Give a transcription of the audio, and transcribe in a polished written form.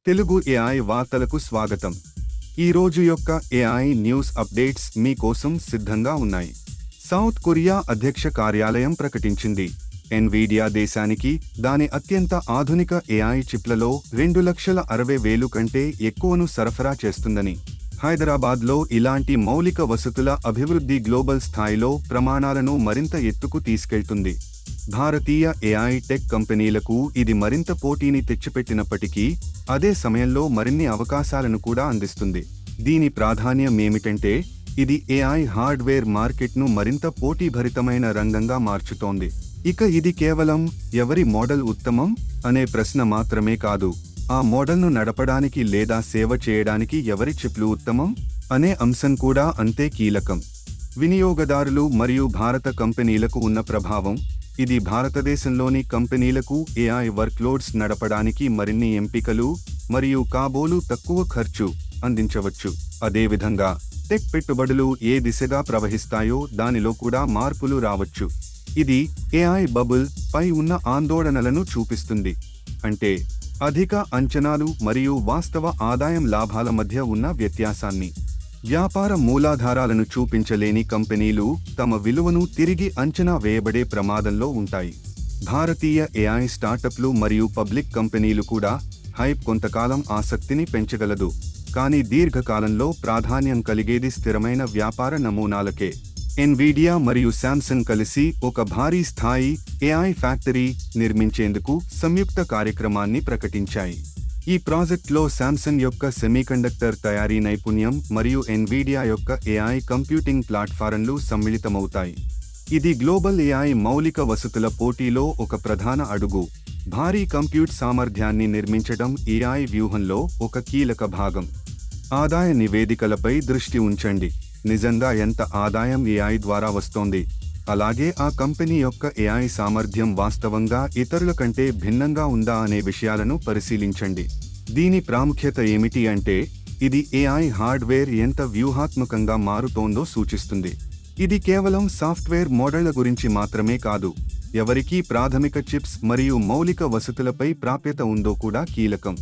Telugu AI వార్తలకు స్వాగతం. ఈ రోజు యొక్క ఏఐ న్యూస్ అప్డేట్స్ మీ కోసం సిద్ధంగా ఉన్నాయి. సౌత్ కొరియా అధ్యక్ష కార్యాలయం ప్రకటించింది, ఎన్విడియా దేశానికి దాని అత్యంత ఆధునిక ఏఐ చిప్లలో 2,60,000 కంటే ఎక్కువను సరఫరా చేస్తుందని. హైదరాబాద్లో ఇలాంటి మౌలిక వసతుల అభివృద్ధి గ్లోబల్ స్థాయిలో ప్రమాణాలను మరింత ఎత్తుకు తీసుకెళ్తుంది. భారతీయ ఏఐ టెక్ కంపెనీలకు ఇది మరింత పోటీని తెచ్చిపెట్టినప్పటికీ, అదే సమయంలో మరిన్ని అవకాశాలను కూడా అందిస్తుంది. దీని ప్రాధాన్యమేమిటంటే, ఇది ఏఐ హార్డ్వేర్ మార్కెట్ను మరింత పోటీభరితమైన రంగంగా మార్చుతోంది. ఇక ఇది కేవలం ఎవరి మోడల్ ఉత్తమం అనే ప్రశ్న మాత్రమే కాదు, ఆ మోడల్ను నడపడానికి లేదా సేవ చేయడానికి ఎవరి చిప్లు ఉత్తమం అనే అంశం కూడా అంతే కీలకం. వినియోగదారులు మరియు భారత కంపెనీలకు ఉన్న ప్రభావం. ఇది భారతదేశంలోని కంపెనీలకు ఏఐ వర్క్లోడ్స్ నడపడానికి మరిన్ని ఎంపికలు మరియు కాబోలు తక్కువ ఖర్చు అందించవచ్చు. అదేవిధంగా టెక్ పెట్టుబడులు ఏ దిశగా ప్రవహిస్తాయో దానిలో కూడా మార్పులు రావచ్చు. ఇది ఏఐ బబుల్ పై ఉన్న ఆందోళనలను చూపిస్తుంది, అంటే అధిక అంచనాలు మరియు వాస్తవ ఆదాయం లాభాల మధ్య ఉన్న వ్యత్యాసాన్ని. వ్యాపార మూలాధారాలను చూపించలేని కంపెనీలు తమ విలువను తిరిగి అంచనా వేయబడే ప్రమాదంలో ఉంటాయి. భారతీయ ఏఐ స్టార్టప్లు మరియు పబ్లిక్ కంపెనీలు కూడా హైప్ కొంతకాలం ఆసక్తిని పెంచగలదు, కానీ దీర్ఘకాలంలో ప్రాధాన్యం కలిగేది స్థిరమైన వ్యాపార నమూనాలకే. ఎన్విడియా మరియు శాంసంగ్ కలిసి ఒక భారీ స్థాయి ఏఐ ఫ్యాక్టరీ నిర్మించేందుకు సంయుక్త కార్యక్రమాన్ని ప్రకటించాయి. ఈ ప్రాజెక్ట్లో శాంసంగ్ యొక్క సెమీకండక్టర్ తయారీ నైపుణ్యం మరియు ఎన్విడియా యొక్క ఏఐ కంప్యూటింగ్ ప్లాట్ఫారంలు సమ్మిళితమవుతాయి. ఇది గ్లోబల్ ఏఐ మౌలిక వసతుల పోటీలో ఒక ప్రధాన అడుగు. భారీ కంప్యూట్ సామర్థ్యాన్ని నిర్మించడం ఏఐ వ్యూహంలో ఒక కీలక భాగం. ఆదాయ నివేదికలపై దృష్టి ఉంచండి. నిజంగా ఎంత ఆదాయం ఏఐ ద్వారా వస్తోంది, అలాగే ఆ కంపెనీ యొక్క ఏఐ సామర్థ్యం వాస్తవంగా ఇతరుల కంటే భిన్నంగా ఉందా అనే విషయాలను పరిశీలించండి. దీని ప్రాముఖ్యత ఏమిటి అంటే, ఇది ఏఐ హార్డ్వేర్ ఎంత వ్యూహాత్మకంగా మారుతోందో సూచిస్తుంది. ఇది కేవలం సాఫ్ట్వేర్ మోడళ్ల గురించి మాత్రమే కాదు, ఎవరికి ప్రాథమిక చిప్స్ మరియు మౌలిక వసతులపై ప్రాప్యత ఉందో కూడా కీలకం.